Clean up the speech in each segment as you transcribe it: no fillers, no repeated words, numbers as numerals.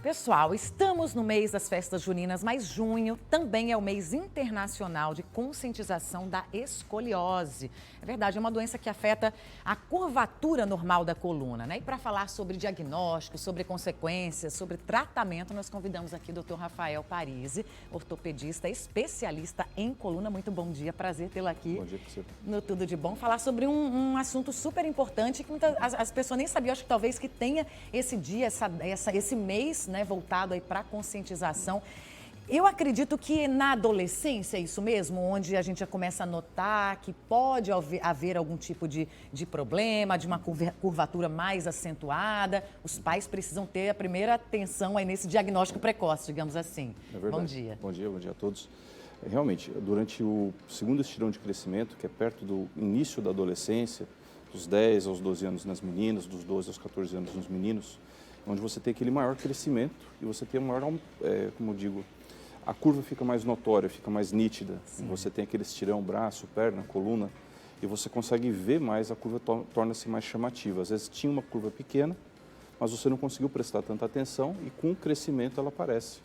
Pessoal, estamos no mês das festas juninas, mas junho também é o mês internacional de conscientização da escoliose. É verdade, é uma doença que afeta a curvatura normal da coluna, né? E para falar sobre diagnóstico, sobre consequências, sobre tratamento, nós convidamos aqui o Dr. Rafael Parisi, ortopedista, especialista em coluna. Muito bom dia, prazer tê-lo aqui. Bom dia para você. No Tudo de Bom, falar sobre um assunto super importante que as pessoas nem sabiam. Acho que talvez que tenha esse dia, esse mês, né, voltado aí para a conscientização. Eu acredito que na adolescência é isso mesmo, onde a gente já começa a notar que pode haver algum tipo de problema, de uma curvatura mais acentuada. Os pais precisam ter a primeira atenção aí nesse diagnóstico precoce, digamos assim. É verdade. Bom dia. Bom dia a todos. Realmente, durante o segundo estirão de crescimento, que é perto do início da adolescência, dos 10 aos 12 anos nas meninas, dos 12 aos 14 anos nos meninos, onde você tem aquele maior crescimento e você tem maior, como eu digo, a curva fica mais notória, fica mais nítida. Sim. Você tem aquele estirão, braço, perna, coluna, e você consegue ver mais, a curva torna-se mais chamativa. Às vezes tinha uma curva pequena, mas você não conseguiu prestar tanta atenção e com o crescimento ela aparece.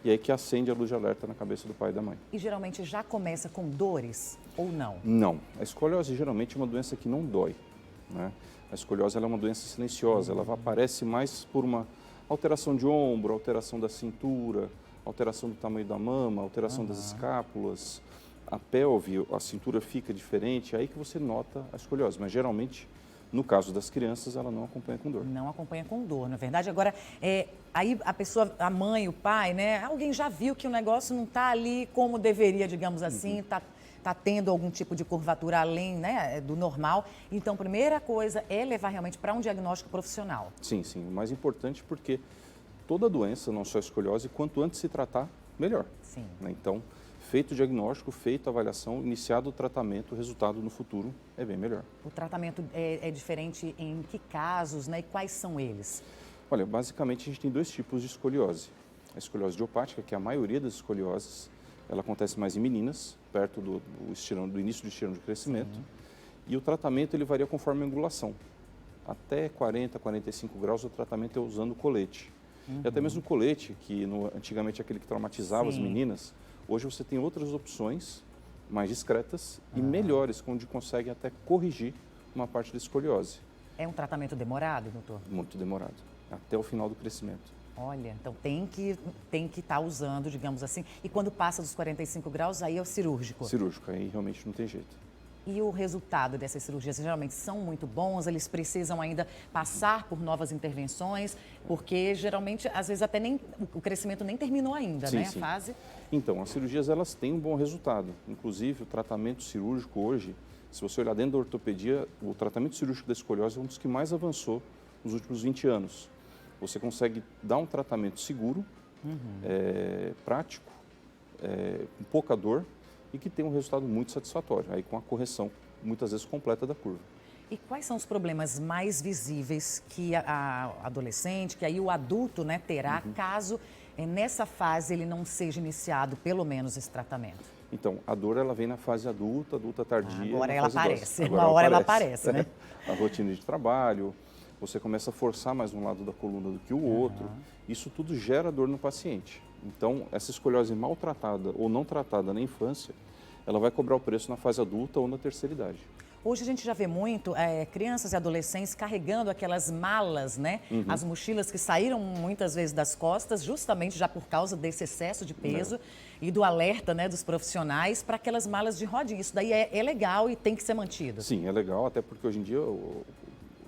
E aí que acende a luz de alerta na cabeça do pai e da mãe. E geralmente já começa com dores ou não? Não. A escoliose geralmente é uma doença que não dói, né? A escoliose ela é uma doença silenciosa, ela aparece mais por uma alteração de ombro, alteração da cintura, alteração do tamanho da mama, alteração das escápulas, a pelve, a cintura fica diferente, é aí que você nota a escoliose. Mas geralmente, no caso das crianças, ela não acompanha com dor. Não acompanha com dor, na verdade. Agora, aí a pessoa, a mãe, o pai, né? Alguém já viu que o negócio não está ali como deveria, digamos assim, está tendo algum tipo de curvatura além, né, do normal. Então, primeira coisa é levar realmente para um diagnóstico profissional. Sim. O mais importante porque toda doença, não só a escoliose, quanto antes se tratar, melhor. Sim. Então, feito o diagnóstico, feita a avaliação, iniciado o tratamento, o resultado no futuro é bem melhor. O tratamento é diferente em que casos, né? E quais são eles? Olha, basicamente a gente tem dois tipos de escoliose. A escoliose idiopática, que é a maioria das escolioses, ela acontece mais em meninas, perto do início do estirão de crescimento. Sim. E o tratamento ele varia conforme a angulação. Até 40, 45 graus o tratamento é usando colete. E até mesmo o colete, que antigamente é aquele que traumatizava as meninas, hoje você tem outras opções mais discretas e melhores, onde consegue até corrigir uma parte da escoliose. É um tratamento demorado, doutor? Muito demorado, até o final do crescimento. Olha, então tem que estar usando, digamos assim. E quando passa dos 45 graus, aí é o cirúrgico? Cirúrgico, aí realmente não tem jeito. E o resultado dessas cirurgias geralmente são muito bons, eles precisam ainda passar por novas intervenções, porque geralmente, às vezes, até nem o crescimento nem terminou ainda, né, a fase? Então, as cirurgias, elas têm um bom resultado. Inclusive, o tratamento cirúrgico hoje, se você olhar dentro da ortopedia, o tratamento cirúrgico da escoliose é um dos que mais avançou nos últimos 20 anos. Você consegue dar um tratamento seguro, prático, com pouca dor, e que tem um resultado muito satisfatório, aí com a correção, muitas vezes, completa da curva. E quais são os problemas mais visíveis que a adolescente, que aí o adulto, né, terá, caso nessa fase ele não seja iniciado, pelo menos, esse tratamento? Então, a dor ela vem na fase adulta tardia. Agora ela aparece, uma hora ela aparece, né? A rotina de trabalho, você começa a forçar mais um lado da coluna do que o outro, isso tudo gera dor no paciente. Então, essa escoliose maltratada ou não tratada na infância, ela vai cobrar o preço na fase adulta ou na terceira idade. Hoje a gente já vê muito crianças e adolescentes carregando aquelas malas, né? As mochilas que saíram muitas vezes das costas, justamente já por causa desse excesso de peso e do alerta, né, dos profissionais para aquelas malas de rodinha. Isso daí é legal e tem que ser mantido. Sim, é legal, até porque hoje em dia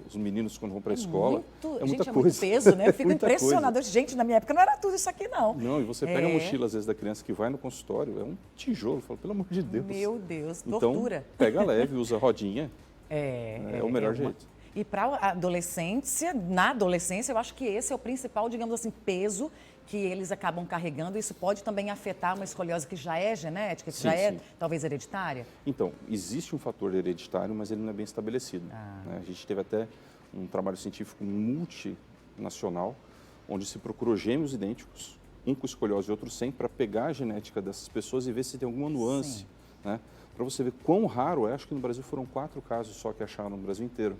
os meninos, quando vão para a escola, é muita coisa. É muito peso, né? Eu fico impressionada. Coisa. Gente, na minha época não era tudo isso aqui, não. Não, e você pega a mochila, às vezes, da criança que vai no consultório, é um tijolo. Fala, pelo amor de Deus. Meu Deus, então, tortura. Pega leve, usa rodinha. É o melhor jeito. E para a adolescência, na adolescência, eu acho que esse é o principal, digamos assim, peso que eles acabam carregando. Isso pode também afetar uma escoliose que já é genética, que já é talvez hereditária? Então, existe um fator hereditário, mas ele não é bem estabelecido. Né? A gente teve até um trabalho científico multinacional, onde se procurou gêmeos idênticos, um com escoliose e outro sem, para pegar a genética dessas pessoas e ver se tem alguma nuance, né? Para você ver quão raro é. Acho que no Brasil foram 4 casos só que acharam no Brasil inteiro.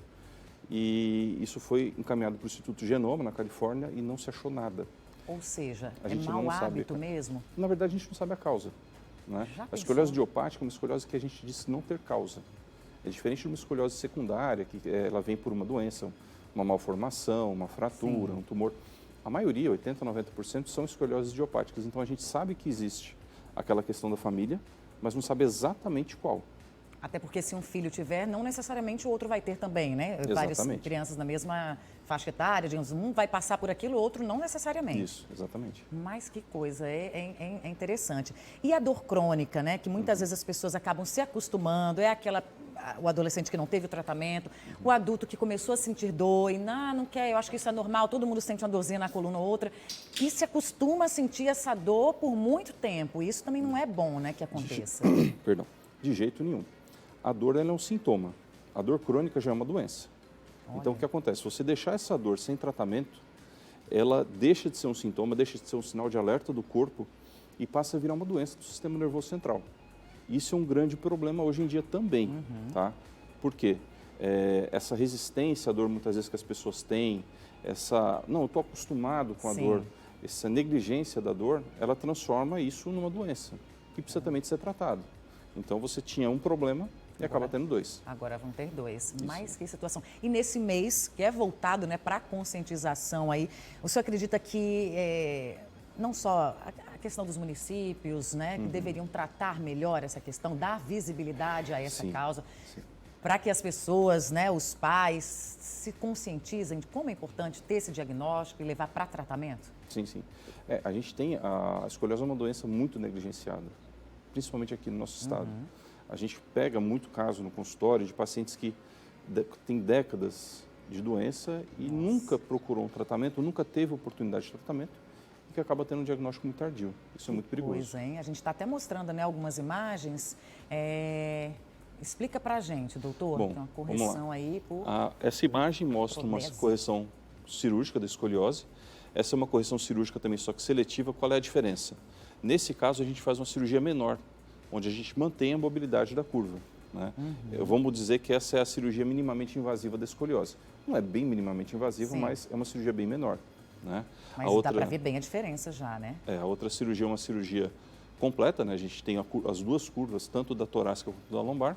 E isso foi encaminhado para o Instituto Genoma, na Califórnia, e não se achou nada. Ou seja, A é gente mau não sabe. hábito mesmo? Na verdade, a gente não sabe a causa. Né? Já A pensou? escoliose idiopática é uma escoliose que a gente disse não ter causa. É diferente de uma escoliose secundária, que ela vem por uma doença, uma malformação, uma fratura, Sim. um tumor. A maioria, 80%, 90%, são escolioses idiopáticas. Então, a gente sabe que existe aquela questão da família, mas não sabe exatamente qual. Até porque se um filho tiver, não necessariamente o outro vai ter também, né? Várias Exatamente. crianças na mesma faixa etária, digamos, um vai passar por aquilo, o outro não necessariamente. Isso, exatamente. Mas que coisa, é interessante. E a dor crônica, né? Que muitas vezes as pessoas acabam se acostumando, é o adolescente que não teve o tratamento, o adulto que começou a sentir dor e não quer, eu acho que isso é normal, todo mundo sente uma dorzinha na coluna ou outra, e se acostuma a sentir essa dor por muito tempo. Isso também não é bom, né, que aconteça. Perdão, de jeito nenhum. A dor ela é um sintoma. A dor crônica já é uma doença. Então, o que acontece? Se você deixar essa dor sem tratamento, ela deixa de ser um sintoma, deixa de ser um sinal de alerta do corpo e passa a virar uma doença do sistema nervoso central. Isso é um grande problema hoje em dia também, tá? Por quê? Essa resistência à dor, muitas vezes, que as pessoas têm, não, eu estou acostumado com a Sim. dor, essa negligência da dor, ela transforma isso numa doença, que precisa também de ser tratado. Então, você tinha um problema e acaba tendo dois. Agora vão ter dois. Mas que situação. E nesse mês, que é voltado, né, para a conscientização aí, o senhor acredita que não só a questão dos municípios, né, que deveriam tratar melhor essa questão, dar visibilidade a essa Sim, causa, sim. para que as pessoas, né, os pais, se conscientizem de como é importante ter esse diagnóstico e levar para tratamento? Sim, sim. A gente tem, a escoliose é uma doença muito negligenciada, principalmente aqui no nosso estado. A gente pega muito caso no consultório de pacientes que têm décadas de doença e nunca procurou um tratamento, nunca teve oportunidade de tratamento e que acaba tendo um diagnóstico muito tardio. Isso é muito perigoso. Pois, hein? A gente está até mostrando, né, algumas imagens. Explica para a gente, doutor, Bom, tem uma vamos correção lá. aí por... Essa imagem mostra uma Prodese. correção cirúrgica da escoliose. Essa é uma correção cirúrgica também, só que seletiva. Qual é a diferença? Nesse caso, a gente faz uma cirurgia menor, onde a gente mantém a mobilidade da curva. Né? Vamos dizer que essa é a cirurgia minimamente invasiva da escoliose. Não é bem minimamente invasiva, Sim. mas é uma cirurgia bem menor. Né? Mas dá para ver bem a diferença já, né? A outra cirurgia é uma cirurgia completa, né? A gente tem as duas curvas, tanto da torácica quanto da lombar.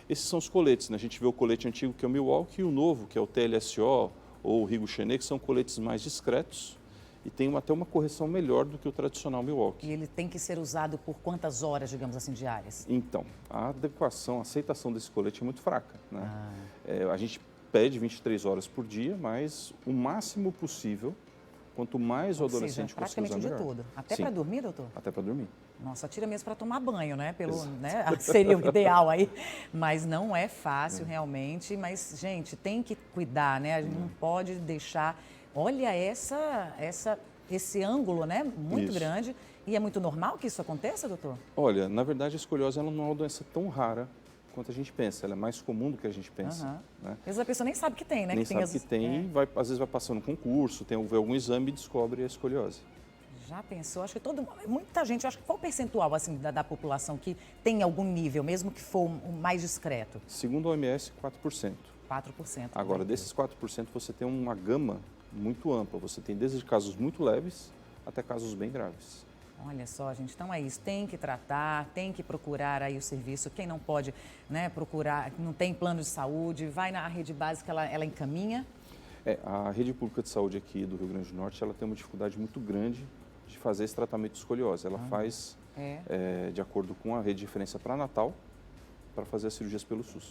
Esses são os coletes, né? A gente vê o colete antigo, que é o Milwaukee, e o novo, que é o TLSO ou o Rigo-Chenet, que são coletes mais discretos e tem até uma correção melhor do que o tradicional Milwaukee. E ele tem que ser usado por quantas horas, digamos assim, diárias? Então, a adequação, a aceitação desse colete é muito fraca. Né? A gente pede 23 horas por dia, mas o máximo possil, quanto mais o Ou seja, adolescente conseguir usar, praticamente de melhor. tudo. Até Sim, para dormir, doutor? até para dormir. Nossa, tira mesmo para tomar banho, né? Exato. Né? Seria o ideal aí. Mas não é fácil realmente. Mas, gente, tem que cuidar, né? A gente não pode deixar... Olha esse ângulo, né? Muito Isso. grande. E é muito normal que isso aconteça, doutor? Olha, na verdade, a escoliose ela não é uma doença tão rara quanto a gente pensa. Ela é mais comum do que a gente pensa. Né? Às vezes a pessoa nem sabe que tem, né? Nem que tem sabe que tem, às vezes vai passando um concurso, vê algum exame e descobre a escoliose. Já pensou? Acho que muita gente, acho que qual o percentual assim, da população que tem algum nível, mesmo que for o mais discreto? Segundo a OMS, 4%. 4%. Agora, desses 4%, você tem uma gama muito ampla. Você tem desde casos muito leves até casos bem graves. Olha só, gente, então é isso, tem que tratar, tem que procurar aí o serviço. Quem não pode, né, procurar, não tem plano de saúde, vai na rede básica, ela encaminha. A rede pública de saúde aqui do Rio Grande do Norte, ela tem uma dificuldade muito grande de fazer esse tratamento de escoliose. Ela faz de acordo com a rede de referência pré-natal para fazer as cirurgias pelo SUS.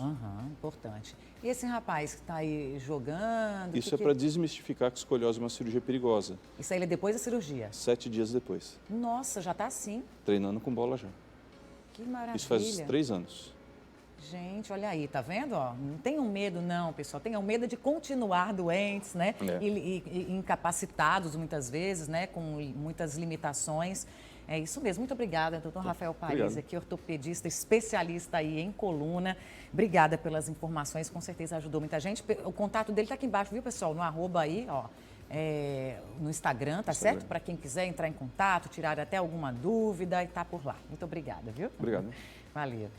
Importante. E esse rapaz que está aí jogando... Isso é para desmistificar que escoliose é uma cirurgia perigosa. Isso aí é depois da cirurgia? 7 dias depois. Nossa, já está assim? Treinando com bola já. Que maravilha. Isso faz 3 anos. Gente, olha aí, tá vendo? Ó, não tenham medo não, pessoal. Tenham medo de continuar doentes, né? E incapacitados muitas vezes, né? Com muitas limitações. É isso mesmo. Muito obrigada, doutor Rafael Paris, aqui ortopedista, especialista aí em coluna. Obrigada pelas informações, com certeza ajudou muita gente. O contato dele está aqui embaixo, viu, pessoal? No arroba aí, ó. No Instagram, tá certo? Para quem quiser entrar em contato, tirar até alguma dúvida e tá por lá. Muito obrigada, viu? Obrigado. Valeu.